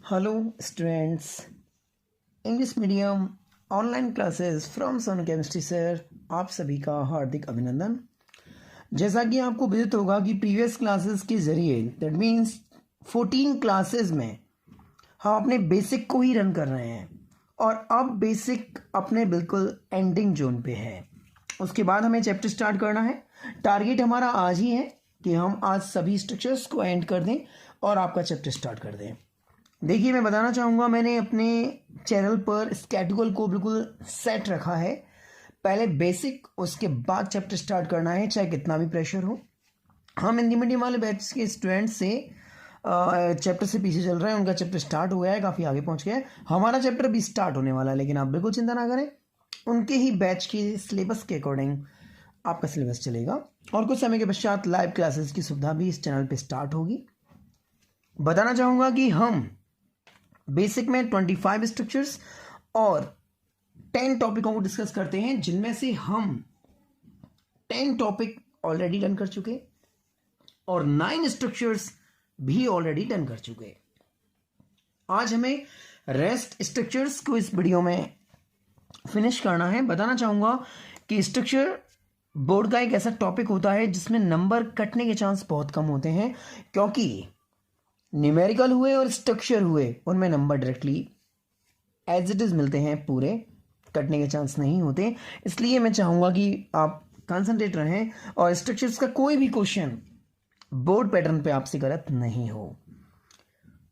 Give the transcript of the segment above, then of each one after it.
Hello students, English medium online classes from Sonu chemistry sir, आप सभी का हार्दिक अभिनंदन। जैसा कि आपको विदित होगा कि प्रीवियस क्लासेस के जरिए दैट मीन्स 14 क्लासेस में हम अपने बेसिक को ही रन कर रहे हैं और अब बेसिक अपने बिल्कुल एंडिंग जोन पे है। उसके बाद हमें चैप्टर स्टार्ट करना है। टारगेट हमारा आज ही है कि हम आज सभी स्ट्रक्चर्स को एंड कर दें और आपका चैप्टर स्टार्ट कर दें। देखिए, मैं बताना चाहूँगा, मैंने अपने चैनल पर स्केड्यूल को बिल्कुल सेट रखा है। पहले बेसिक, उसके बाद चैप्टर स्टार्ट करना है, चाहे कितना भी प्रेशर हो। हम हिंदी मीडियम वाले बैच के स्टूडेंट्स से चैप्टर से पीछे चल रहे हैं। उनका चैप्टर स्टार्ट हो गया है, काफ़ी आगे पहुंच गया है। हमारा चैप्टर भी स्टार्ट होने वाला है, लेकिन आप बिल्कुल चिंता ना करें, उनके ही बैच के सिलेबस के अकॉर्डिंग आपका सिलेबस चलेगा और कुछ समय के पश्चात लाइव क्लासेस की सुविधा भी इस चैनल पर स्टार्ट होगी। बताना चाहूँगा कि हम बेसिक में 25 स्ट्रक्चर्स और 10 टॉपिकों को डिस्कस करते हैं, जिनमें से हम 10 टॉपिक ऑलरेडी डन कर चुके और 9 स्ट्रक्चर्स भी ऑलरेडी डन कर चुके। आज हमें रेस्ट स्ट्रक्चर्स को इस वीडियो में फिनिश करना है। बताना चाहूँगा कि स्ट्रक्चर बोर्ड का एक ऐसा टॉपिक होता है जिसमें नंबर कटने के चांस बहुत कम होते हैं, क्योंकि न्यूमेरिकल हुए और स्ट्रक्चर हुए उनमें number directly as it is मिलते हैं, पूरे कटने के चांस नहीं होते। इसलिए मैं चाहूँगा कि आप कंसंट्रेट रहें और स्ट्रक्चर्स का कोई भी क्वेश्चन बोर्ड पैटर्न पे आपसे गलत नहीं हो।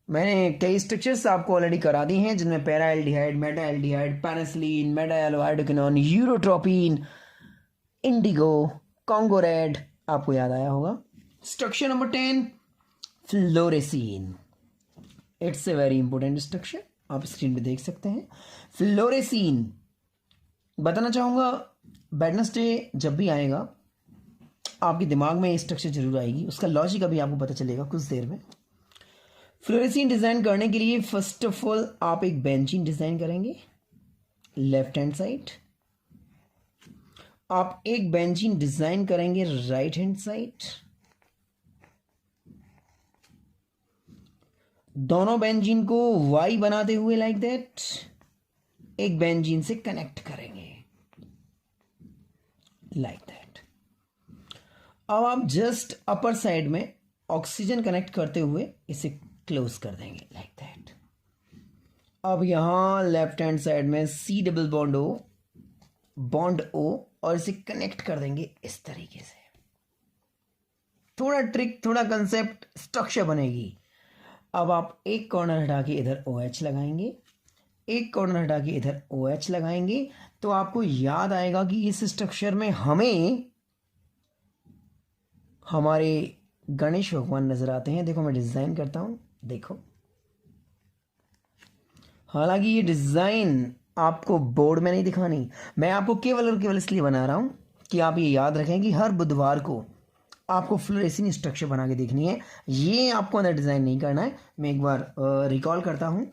मैंने कई स्ट्रक्चर्स आपको ऑलरेडी करा दी हैं, जिनमें para aldehyde, meta aldehyde, penicillin, meta allohydroquinone, urotropin, indigo, Congo red, आपको याद आया होगा। Structure number 10, fluorescein. It's a very important structure, आप स्क्रीन पे देख सकते हैं। फ्लोरेसीन, बताना चाहूँगा, वेडनेसडे जब भी आएगा आपके दिमाग में ये स्ट्रक्चर जरूर आएगी। उसका लॉजिक अभी आपको पता चलेगा कुछ देर में। फ्लोरेसीन डिज़ाइन करने के लिए फर्स्ट ऑफ ऑल आप एक बेंजीन डिज़ाइन करेंगे लेफ्ट हैंड साइड, आप एक बेंजीन डिज़ाइन करेंगे राइट हैंड साइड, दोनों बेंजीन को वाई बनाते हुए लाइक दैट एक बेंजीन से कनेक्ट करेंगे लाइक दैट। अब आप जस्ट अपर साइड में ऑक्सीजन कनेक्ट करते हुए इसे क्लोज कर देंगे लाइक दैट। अब यहां लेफ्ट हैंड साइड में सी डबल बॉन्ड ओ और इसे कनेक्ट कर देंगे इस तरीके से। थोड़ा ट्रिक, थोड़ा कंसेप्ट, स्ट्रक्चर बनेगी। अब आप एक कॉर्नर हटा के इधर OH लगाएंगे, एक कॉर्नर हटा के इधर OH लगाएंगे, तो आपको याद आएगा कि इस स्ट्रक्चर में हमें हमारे गणेश भगवान नजर आते हैं। देखो, मैं डिजाइन करता हूं, देखो। हालांकि ये डिजाइन आपको बोर्ड में नहीं दिखानी, मैं आपको केवल और केवल इसलिए बना रहा हूं कि आप ये याद रखें कि हर बुधवार को आपको फ्लोरेसीन स्ट्रक्चर बना के देखनी है। ये आपको अंदर डिज़ाइन नहीं करना है। मैं एक बार रिकॉल करता हूँ,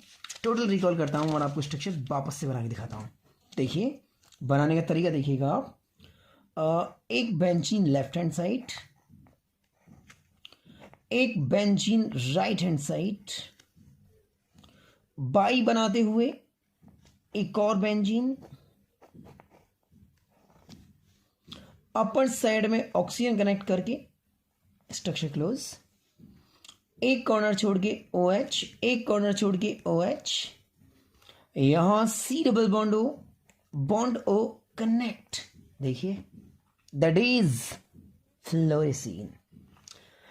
टोटल रिकॉल करता हूँ और आपको स्ट्रक्चर वापस से बना के दिखाता हूँ। देखिए, बनाने का तरीका देखिएगा आप। एक बेंजीन लेफ्ट हैंड साइड, एक benzene right hand side, by बनाते हुए एक और बेंजीन, अपर साइड में ऑक्सीजन कनेक्ट करके स्ट्रक्चर क्लोज, एक कॉर्नर छोड़ के OH, एक कॉर्नर छोड़ के OH, यहां C double bond O connect. देखिए, दैट इज फ्लोरेसीन।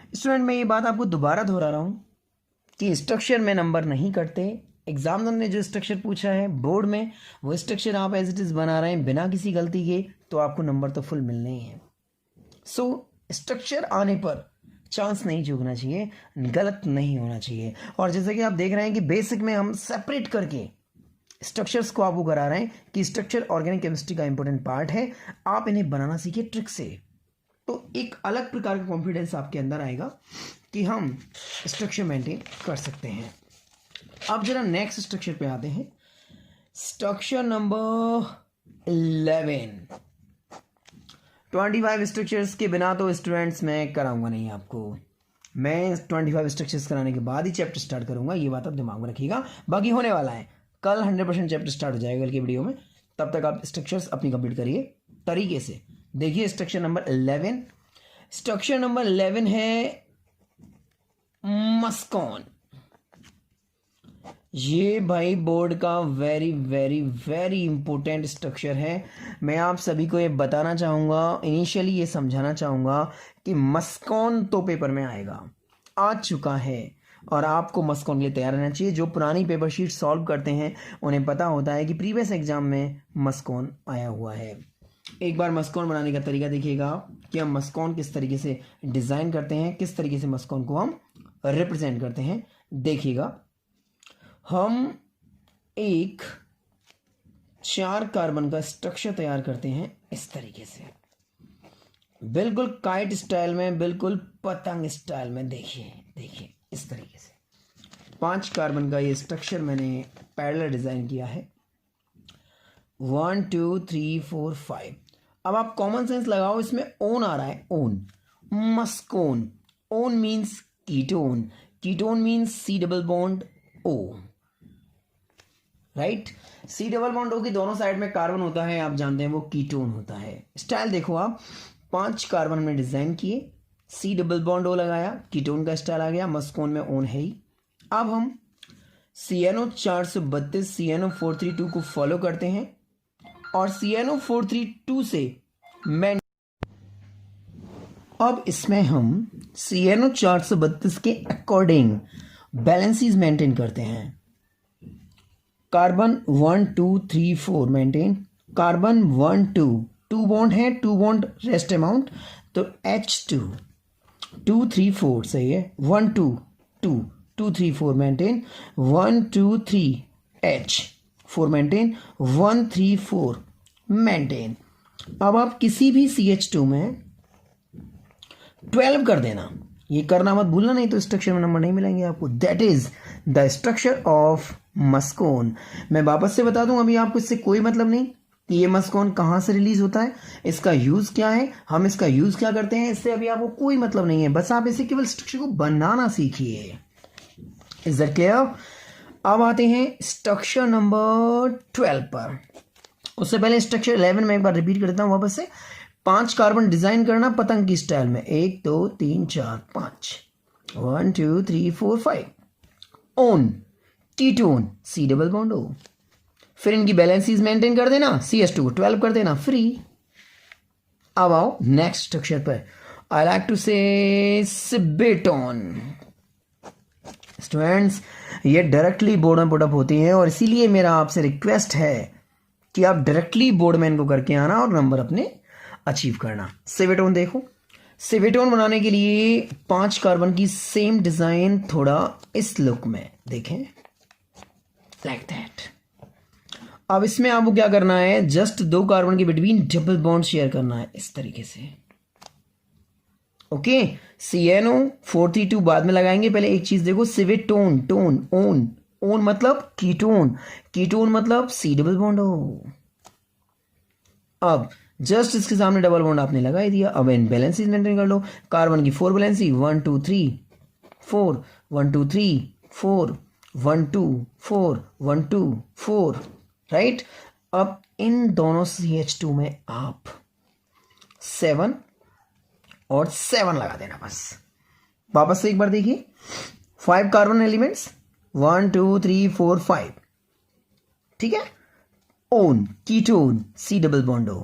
स्टूडेंट, मैं ये बात आपको दोबारा दोहरा रहा हूं कि स्ट्रक्चर में नंबर नहीं कटते। एग्जामिनर ने जो स्ट्रक्चर पूछा है बोर्ड में, वो स्ट्रक्चर आप एज इट इज बना रहे हैं बिना किसी गलती के, तो आपको नंबर तो फुल मिलने ही है। सो स्ट्रक्चर आने पर चांस नहीं चूकना चाहिए, गलत नहीं होना चाहिए। और जैसे कि आप देख रहे हैं कि बेसिक में हम सेपरेट करके स्ट्रक्चर्स को आपको करा रहे हैं कि स्ट्रक्चर ऑर्गेनिक केमिस्ट्री का इंपॉर्टेंट पार्ट है, आप इन्हें बनाना सीखिए ट्रिक से। तो एक अलग प्रकार का कॉन्फिडेंस आपके अंदर आएगा कि हम स्ट्रक्चर मेंटेन कर सकते हैं। अब जरा नेक्स्ट स्ट्रक्चर पे आते हैं। Structure number 11। 25 स्ट्रक्चर्स के बिना तो स्टूडेंट्स मैं कराऊंगा नहीं आपको। मैं 25 स्ट्रक्चर्स कराने के बाद ही चैप्टर स्टार्ट करूंगा, ये बात आप दिमाग में रखिएगा। बाकी होने वाला है कल 100% चैप्टर स्टार्ट हो जाएगा कल की वीडियो में। तब तक आप स्ट्रक्चर्स अपनी कंप्लीट करिए तरीके से। देखिए स्ट्रक्चर नंबर 11, स्ट्रक्चर नंबर 11 है मस्कॉन। ये भाई बोर्ड का very very very important structure है। मैं आप सभी को ये बताना चाहूँगा, इनिशियली ये समझाना चाहूँगा कि मस्कॉन तो पेपर में आएगा, आ चुका है, और आपको मस्कॉन के लिए तैयार रहना चाहिए। जो पुरानी पेपर शीट सॉल्व करते हैं उन्हें पता होता है कि प्रीवियस एग्जाम में मस्कॉन आया हुआ है। एक बार मस्कॉन बनाने का तरीका देखिएगा कि हम मस्कॉन किस तरीके से डिज़ाइन करते हैं, किस तरीके से मस्कॉन को हम रिप्रेजेंट करते हैं। देखिएगा, हम एक 4 कार्बन का स्ट्रक्चर तैयार करते हैं इस तरीके से, बिल्कुल काइट स्टाइल में, बिल्कुल पतंग स्टाइल में। देखिए देखिए इस तरीके से 5 कार्बन का ये स्ट्रक्चर मैंने पैरेलल डिज़ाइन किया है। 1 2 3 4 5। अब आप कॉमन सेंस लगाओ, इसमें ओन आ रहा है, one, muscone. One means ketone, ketone means C double bond O, right. C double bond O की दोनों साइड में कार्बन होता है, आप जानते हैं वो कीटोन होता है। स्टाइल देखो आप, 5 कार्बन में डिजाइन किए, C डबल बॉन्ड O लगाया, कीटोन का स्टाइल आ गया, मस्कोन में ओन है ही। अब हम CnO 432 CnO 432 को फॉलो करते हैं और CnO 432 से मैं अब इसमें हम CnO 432 के अकॉर्डिंग बैलेंसेस मेंटेन करते हैं। कार्बन 1 2 3 4 मेंटेन, कार्बन 1 2 2 बॉन्ड है, 2 बॉन्ड रेस्ट अमाउंट, तो H2 2 3 4 सही है। 1 2 2 2 3 4 मेंटेन, 1 2 3 H 4 मेंटेन, 1 3 4 मेंटेन। अब आप किसी भी CH2 में 12 कर देना, ये करना मत भूलना, नहीं तो स्ट्रक्चर में नंबर नहीं मिलेंगे आपको। That is the structure of muscone. मैं वापस से बता दूं, अभी आपको इससे कोई मतलब नहीं कि ये मस्कोन कहां से रिलीज होता है, इसका यूज क्या है, हम इसका यूज क्या करते हैं, इससे अभी आपको कोई मतलब नहीं है। बस आप इसे केवल स्ट्रक्चर को बनाना सीखिए। Is that clear? अब आते हैं स्ट्रक्चर नंबर 12 पर। उससे पहले स्ट्रक्चर 11 में एक बार रिपीट कर देता हूं वापस से। 5 कार्बन डिजाइन करना पतंग की स्टाइल में, 1 2 3 4 5, 1 2 3 4 5। Own, ketone, C double bond O। फिर इनकी बैलेंसेस मेंटेन कर देना, CH2 को 12 कर देना, फ्री। अब आओ नेक्स्ट स्ट्रक्चर पर। आई लाइक टू से सिबेटोन। स्टूडेंट्स, ये डायरेक्टली बोर्ड में पुटअप होती है और इसीलिए मेरा आपसे रिक्वेस्ट है कि आप डायरेक्टली बोर्ड में इनको करके आना और नंबर अपने अचीव करना। सिवेटोन देखो, सिवेटोन बनाने के लिए 5 कार्बन की सेम डिजाइन थोड़ा इस लुक में देखें, लाइक दैट। अब इसमें आपको क्या करना है, जस्ट 2 कार्बन के बिटवीन डबल बॉन्ड शेयर करना है इस तरीके से। ओके, CnO 432 बाद में लगाएंगे, पहले एक चीज देखो, सिवेटोन, टोन, ओन, ओन मतलब कीटोन, कीटोन मतलब C डबल बॉन्ड O। अब जस्ट इसके सामने डबल बॉन्ड आपने लगा ही दिया। अब इन बैलेंसेस मेंटेन कर लो। कार्बन की 4 बैलेंसी, 1 2 3 4, 1 2 3 4, 1 2 4, 1 2 4, राइट। अब इन दोनों CH2 में आप 7 और 7 लगा देना बस। वापस से एक बार देखिए, 5 कार्बन एलिमेंट्स, 1 2 3 4 5, ठीक है। Own, ketone, C double bond O,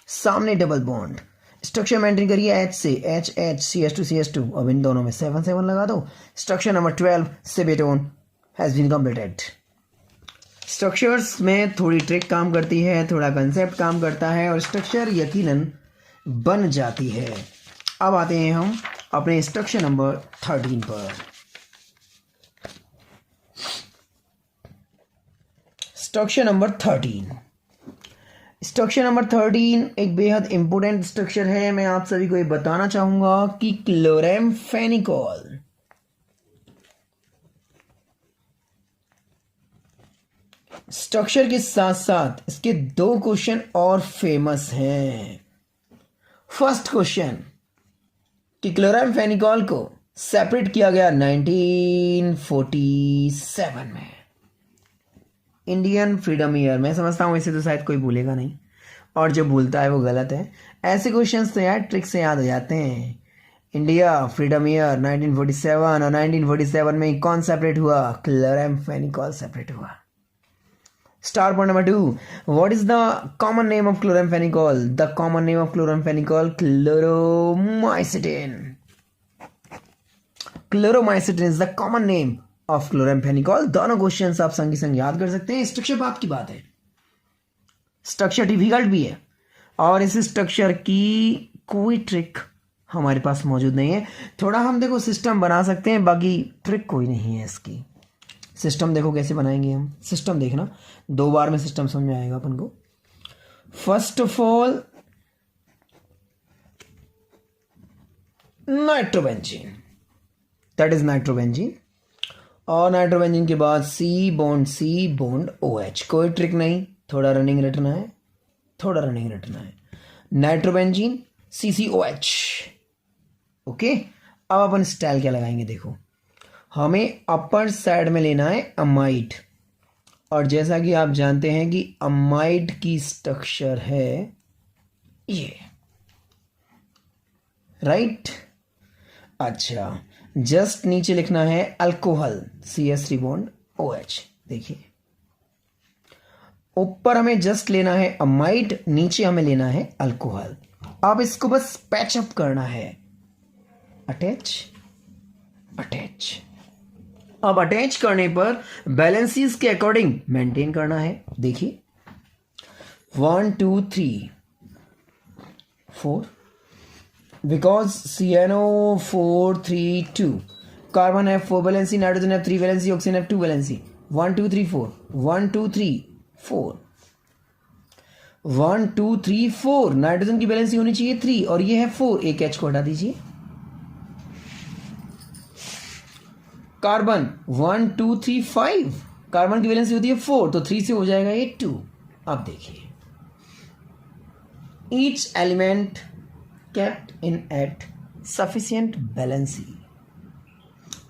सामने डबल बॉन्ड, स्ट्रक्चर मेंटेन करिए H से, H H CH2 CH2। अब इन दोनों में 7 7 लगा दो। Structure number 12 civetone has been completed. Structures में थोड़ी ट्रिक काम करती है, थोड़ा कंसेप्ट काम करता है और स्ट्रक्चर यकीनन बन जाती है। अब आते हैं हम अपने स्ट्रक्चर नंबर 13 पर। स्ट्रक्चर नंबर 13, स्ट्रक्चर नंबर 13 एक बेहद इंपॉर्टेंट स्ट्रक्चर है। मैं आप सभी को ये बताना चाहूंगा कि क्लोरेमफेनिकोल स्ट्रक्चर के साथ साथ इसके 2 क्वेश्चन और फेमस हैं। फर्स्ट क्वेश्चन कि क्लोरेमफेनिकोल को सेपरेट किया गया 1947 में। इंडियन फ्रीडम ईयर, मैं समझता हूँ इसे तो शायद कोई भूलेगा नहीं, और जो भूलता है वो गलत है। ऐसे क्वेश्चंस तो यार ट्रिक से याद हो जाते हैं। इंडिया फ्रीडम ईयर 1947, और 1947 में कौन सेपरेट हुआ? क्लोराम्फेनिकोल सेपरेट हुआ। Star point number 2, what is the common name of chloramphenicol? The common name of chloramphenicol Chloromycetin. Chloromycetin is the common name of chloramphenicol. दोनों क्वेश्चंस आप संग संग याद कर सकते हैं। स्ट्रक्चर बात की बात है, स्ट्रक्चर डिफिकल्ट भी है, और इस स्ट्रक्चर की कोई ट्रिक हमारे पास मौजूद नहीं है। थोड़ा हम देखो सिस्टम बना सकते हैं, बाकी ट्रिक कोई नहीं है इसकी। सिस्टम देखो कैसे बनाएंगे हम। सिस्टम देखना, 2 बार में सिस्टम समझ में आएगा अपन को। First of all nitrobenzene, that is nitrobenzene, और नाइट्रोबेंजीन के बाद C बॉन्ड OH। कोई ट्रिक नहीं, थोड़ा रनिंग रटना है, थोड़ा रनिंग रटना है। Nitrobenzene CCOH। ओके, अब अपन स्टाइल क्या लगाएंगे देखो। हमें अपर साइड में लेना है अमाइड, और जैसा कि आप जानते हैं कि अमाइड की स्ट्रक्चर है ये, राइट। अच्छा, जस्ट नीचे लिखना है अल्कोहल CS3 बॉन्ड OH। देखिए, ऊपर हमें जस्ट लेना है अमाइड, नीचे हमें लेना है अल्कोहल। अब इसको बस पैचअप करना है, अटैच अटैच। अब अटैच करने पर बैलेंसीज के अकॉर्डिंग मेंटेन करना है। देखिए 1 2 3 4, बिकॉज CNO4 3 2, कार्बन है 4 वैलेंसी, नाइट्रोजन है 3 वैलेंसी, ऑक्सीजन है 2 वैलेंसी। 1 2 3 4, 1 2 3 4, 1 2 3 4। नाइट्रोजन की वैलेंसी होनी चाहिए 3, और ये है 4। एक H को हटा दीजिए। कार्बन 1 2 3 5, कार्बन की वैलेंसी होती है 4, तो 3 से हो जाएगा ये 2। अब देखिए, each element kept in at sufficient balance.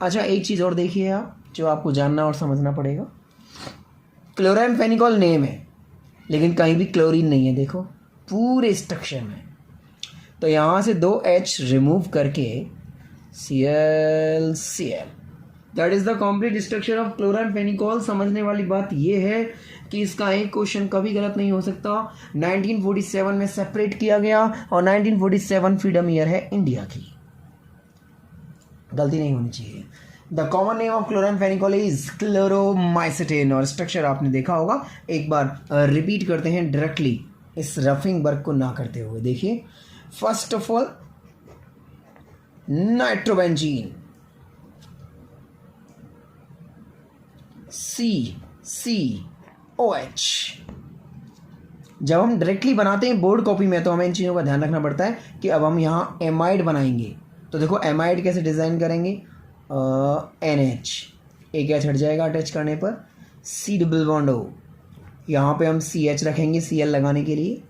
अच्छा, एक चीज और देखिए आप, जो आपको जानना और समझना पड़ेगा। क्लोराम्फेनिकोल नेम है, लेकिन कहीं भी क्लोरीन नहीं है, देखो पूरे स्ट्रक्चर में। तो यहां से 2 H रिमूव करके Cl, that is the complete structure of chloramphenicol. समझने वाली बात यह है कि इसका एक क्वेश्चन कभी गलत नहीं हो सकता। 1947 में सेपरेट किया गया, और 1947 फ्रीडम ईयर है इंडिया की, गलती नहीं होनी चाहिए। The common name of chloramphenicol is Chloromycetin, और स्ट्रक्चर आपने देखा होगा। एक बार रिपीट करते हैं डायरेक्टली, इस रफिंग वर्क को ना करते हुए। देखिए, first of all nitrobenzene CCOH। जब हम डायरेक्टली बनाते हैं बोर्ड कॉपी में, तो हमें इन चीज़ों का ध्यान रखना पड़ता है कि अब हम यहाँ एमाइड बनाएंगे। तो देखो एमाइड कैसे डिज़ाइन करेंगे, NH, एक H हट जाएगा अटैच करने पर, C डबल बॉन्ड O, यहाँ पे हम CH रखेंगे Cl लगाने के लिए,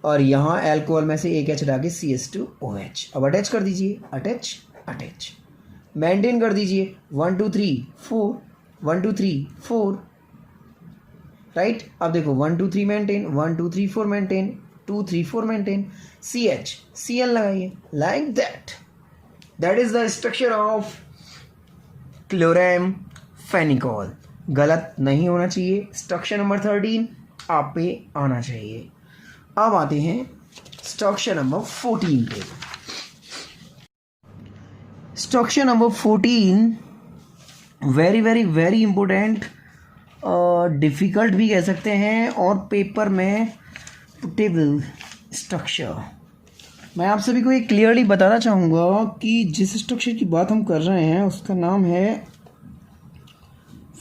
और यहाँ एल्कोहल में से एक H हटा के CS2OH। अब अटैच कर दीजिए, अटैच अटैच, मेंटेन कर दीजिए 1 2 3 4, 1 2 3 4, राइट। अब देखो 1 2 3 maintain, 1 2 3 4 maintain, 2 3 4 maintain, CH Cl लगाइए, like that is the structure of chloramphenicol. गलत नहीं होना चाहिए। स्ट्रक्चर नंबर 13 आप पे आना चाहिए। अब आते हैं स्ट्रक्चर नंबर 14 पे। Structure number 14 very very very important, difficult भी कह सकते हैं, और पेपर में पुटेबल स्ट्रक्चर। मैं आप सभी को ये क्लियरली बताना चाहूँगा कि जिस स्ट्रक्चर की बात हम कर रहे हैं उसका नाम है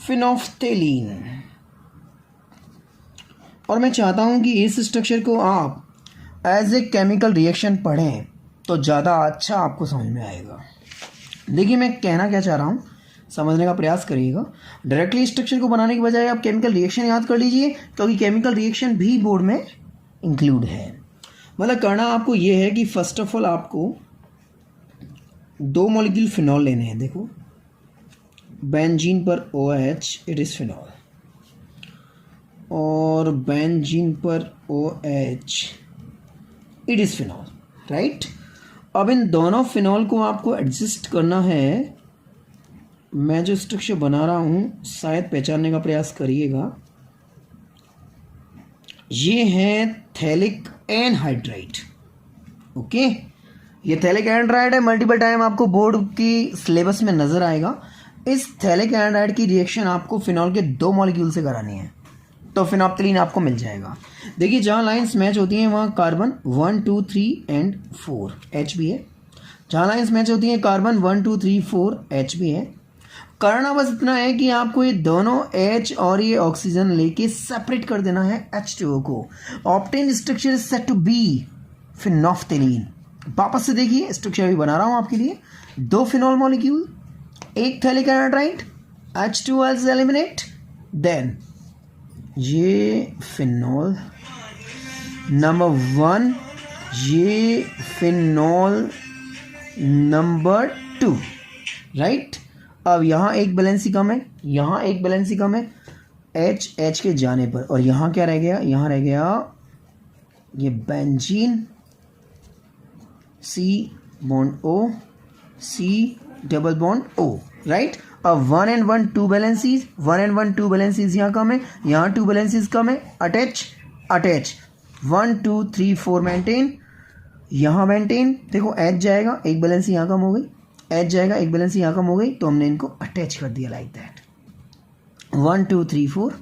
फिनोफ्थेलीन, और मैं चाहता हूँ कि इस स्ट्रक्चर को आप एज ए केमिकल रिएक्शन पढ़ें तो ज़्यादा अच्छा आपको समझ में आएगा। देखिए मैं कहना क्या चाह रहा हूँ, समझने का प्रयास करिएगा। डायरेक्टली स्ट्रक्चर को बनाने के बजाय आप केमिकल रिएक्शन याद कर लीजिए, क्योंकि केमिकल रिएक्शन भी बोर्ड में इंक्लूड है। मतलब करना आपको ये है कि फर्स्ट ऑफ ऑल आपको दो मॉलिक्यूल फिनॉल लेने हैं। देखो बेंजीन पर OH इट इज़ फिनॉल, और बेंजीन पर OH it is phenol, right. अब इन दोनों फिनॉल को आपको एडजस्ट करना है। मैं जो स्ट्रक्चर बना रहा हूँ शायद पहचानने का प्रयास करिएगा। ये है थैलिक एनहाइड्राइड। ओके, ये थैलिक एनहाइड्राइड है। मल्टीपल टाइम आपको बोर्ड की सिलेबस में नजर आएगा। इस थैलिक एनहाइड्राइड की रिएक्शन आपको फिनॉल के दो मॉलिक्यूल से करानी है, तो फिनोप्थलीन आपको मिल जाएगा। देखिए जहाँ लाइंस मैच होती हैं वहाँ कार्बन 1 2 3 एंड 4 H भी है। जहाँ लाइंस मैच होती हैं कार्बन 1 2 3 4 H भी है। करना बस इतना है कि आपको ये दोनों H और ये ऑक्सीजन लेके सेपरेट कर देना है H2O को। Obtain structure is set to be phenolphthalein. वापस से देखिए स्ट्रक्चर भी बना रहा हूँ आपके लिए। दो फिनॉल मॉलिक्यूल, एक phthalic anhydride, H2O is eliminate, then ये फिनॉल नंबर 1, ये फिनॉल नंबर 2, राइट। अब यहाँ एक बैलेंस ही कम है, यहाँ एक बैलेंस ही कम है H के जाने पर, और यहाँ क्या रह गया, यहाँ रह गया ये benzene C bond O, C double bond O, right. अब 1 and 1 2 बैलेंसीज, 1 and 1 2 बैलेंसीज यहाँ कम है, यहाँ 2 बैलेंसीज कम है। अटैच 1 2 3 4 मेंटेन, यहाँ मेंटेन। देखो H जाएगा, एक बैलेंस यहाँ कम हो गई, H जाएगा, एक बैलेंस यहाँ कम हो गई, तो हमने इनको अटैच कर दिया like that. 1 2 3 4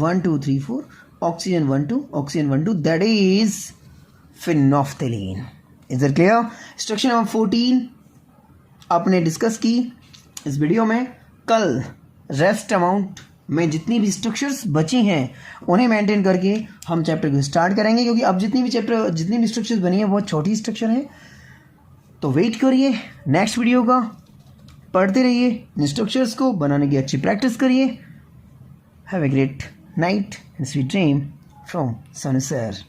1 2 3 4 oxygen 1 2 oxygen 1 2, that is phenolphthalein. Is it clear? Structure number 14 आपने डिस्कस की इस वीडियो में। कल रेस्ट अमाउंट में जितनी भी स्ट्रक्चर्स बची हैं उन्हें मेंटेन करके हम चैप्टर को स्टार्ट करेंगे, क्योंकि अब जितनी भी स्ट्रक्चर्स बनी है बहुत छोटी स्ट्रक्चर हैं। तो वेट करिए नेक्स्ट वीडियो का, पढ़ते रहिए, इन स्ट्रक्चर्स को बनाने की अच्छी प्रैक्टिस करिए। Have a great night and sweet dream from Sanu sir.